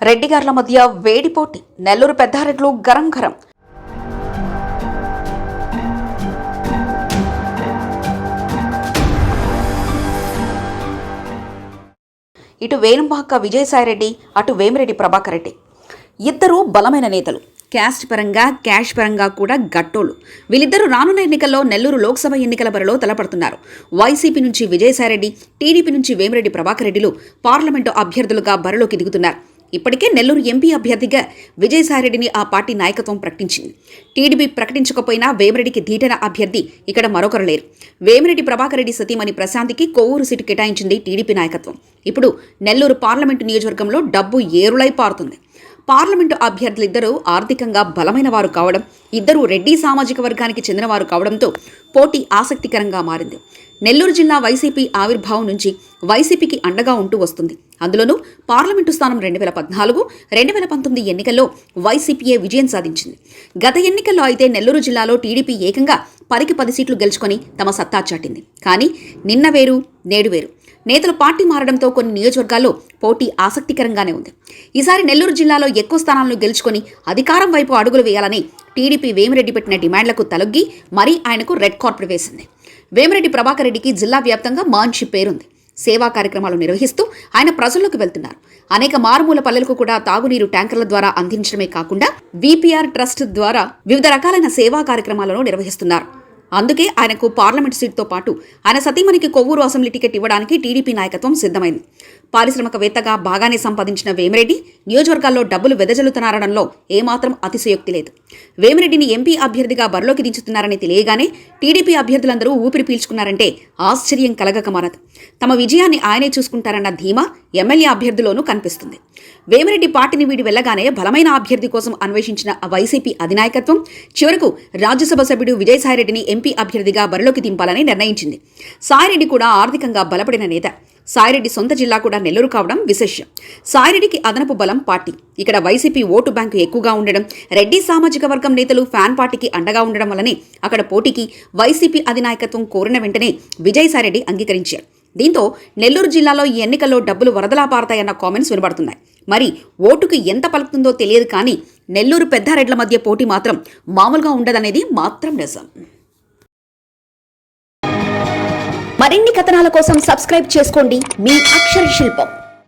రెడ్డిగార్ల మధ్య వేడి పోటీ. నెల్లూరు పెద్దారెడ్లు గరం గరం. ఇటు వేణుంబాక విజయసాయిరెడ్డి, అటు వేమిరెడ్డి ప్రభాకర్ రెడ్డి ఇద్దరు బలమైన నేతలు. క్యాస్ట్ పరంగా, క్యాష్ పరంగా కూడా గట్టోలు. వీళ్ళిద్దరూ రానున్న ఎన్నికల్లో నెల్లూరు లోక్సభ ఎన్నికల బరిలో తలపడుతున్నారు. వైసీపీ నుంచి విజయసాయిరెడ్డి, టీడీపీ నుంచి వేమిరెడ్డి ప్రభాకర్ రెడ్డిలు పార్లమెంటు అభ్యర్థులుగా బరిలోకి దిగుతున్నారు. ఇప్పటికే నెల్లూరు ఎంపీ అభ్యర్థిగా విజయసాయిరెడ్డిని ఆ పార్టీ నాయకత్వం ప్రకటించింది. టీడీపీ ప్రకటించకపోయినా వేమిరెడ్డికి ధీటైన అభ్యర్థి ఇక్కడ మరొకరు లేరు. వేమిరెడ్డి ప్రభాకర్ రెడ్డి సతీమణి ప్రశాంతికి కొవ్వూరు సీటు కేటాయించింది టీడీపీ నాయకత్వం. ఇప్పుడు నెల్లూరు పార్లమెంటు నియోజకవర్గంలో డబ్బు ఏరులై పారుతుంది. పార్లమెంటు అభ్యర్థులిద్దరూ ఆర్థికంగా బలమైన వారు కావడం, ఇద్దరూ రెడ్డి సామాజిక వర్గానికి చెందినవారు కావడంతో పోటీ ఆసక్తికరంగా మారింది. నెల్లూరు జిల్లా వైసీపీ ఆవిర్భావం నుంచి వైసీపీకి అండగా ఉంటూ వస్తుంది. అందులోనూ పార్లమెంటు స్థానం 2014, 2019 ఎన్నికల్లో వైసీపీయే విజయం సాధించింది. గత ఎన్నికల్లో అయితే నెల్లూరు జిల్లాలో టీడీపీ ఏకంగా 10కి 10 సీట్లు గెలుచుకొని తమ సత్తా చాటింది. కానీ నిన్న వేరు, నేడు వేరు. నేతలు పార్టీ మారడంతో కొన్ని నియోజకవర్గాల్లో పోటీ ఆసక్తికరంగానే ఉంది. ఈసారి నెల్లూరు జిల్లాలో ఎక్కువ స్థానాలను గెలుచుకొని అధికారం వైపు అడుగులు వేయాలని టీడీపీ వేమిరెడ్డి పెట్టిన డిమాండ్లకు తలొగ్గి మరీ ఆయనకు రెడ్ కార్పెట్ వేసింది. వేమిరెడ్డి ప్రభాకర్ రెడ్డికి జిల్లా వ్యాప్తంగా మంచి పేరుంది. సేవా కార్యక్రమాలు నిర్వహిస్తూ ఆయన ప్రజల్లోకి వెళ్తున్నారు. అనేక మారుమూల పల్లెలకు కూడా తాగునీరు ట్యాంకర్ల ద్వారా అందించడమే కాకుండా విపిఆర్ ట్రస్ట్ ద్వారా వివిధ రకాలైన సేవా కార్యక్రమాలను నిర్వహిస్తున్నారు. అందుకే ఆయనకు పార్లమెంట్ సీట్తో పాటు ఆయన సతీమణికి కొవ్వూరు అసెంబ్లీ టికెట్ ఇవ్వడానికి టీడీపీ నాయకత్వం సిద్ధమైంది. పారిశ్రామికవేత్తగా బాగానే సంపాదించిన వేమిరెడ్డి నియోజకవర్గాల్లో డబ్బులు వెదజల్లుతున్నారనడంలో ఏమాత్రం అతిశయోక్తి లేదు. వేమిరెడ్డిని ఎంపీ అభ్యర్థిగా బరిలోకి దించుతున్నారని తెలియగానే టీడీపీ అభ్యర్థులందరూ ఊపిరి పీల్చుకున్నారంటే ఆశ్చర్యం కలగక మానదు. తమ విజయాన్ని ఆయనే చూసుకుంటారన్న ధీమా ఎమ్మెల్యే అభ్యర్థులోనూ కనిపిస్తుంది. వేమిరెడ్డి పార్టీని వీడి వెళ్లగానే బలమైన అభ్యర్థి కోసం అన్వేషించిన వైసీపీ అధినాయకత్వం చివరకు రాజ్యసభ సభ్యుడు విజయసాయిరెడ్డిని ఎంపీ అభ్యర్థిగా బరిలోకి దింపాలని నిర్ణయించింది. సాయిరెడ్డి కూడా ఆర్థికంగా బలపడిన నేత. సాయిరెడ్డి సొంత జిల్లా కూడా నెల్లూరు కావడం విశేషం. సాయిరెడ్డికి అదనపు బలం పార్టీ. ఇక్కడ వైసీపీ ఓటు బ్యాంకు ఎక్కువగా ఉండడం, రెడ్డి సామాజిక వర్గం నేతలు ఫ్యాన్ పార్టీకి అండగా ఉండడం వల్లనే అక్కడ పోటీకి వైసీపీ అధినాయకత్వం కోరిన వెంటనే విజయసాయిరెడ్డి అంగీకరించారు. దీంతో నెల్లూరు జిల్లాలో ఈ ఎన్నికల్లో డబ్బులు వరదలా పారతాయన్న కామెంట్స్ వినబడుతున్నాయి. మరి ఓటుకు ఎంత పలుకుతుందో తెలియదు, కానీ నెల్లూరు పెద్దారెడ్ల మధ్య పోటీ మాత్రం మామూలుగా ఉండదనేది మాత్రం నిజం. మరిన్ని కథనాల కోసం సబ్స్క్రైబ్ చేసుకోండి మీ అక్షర శిల్పం.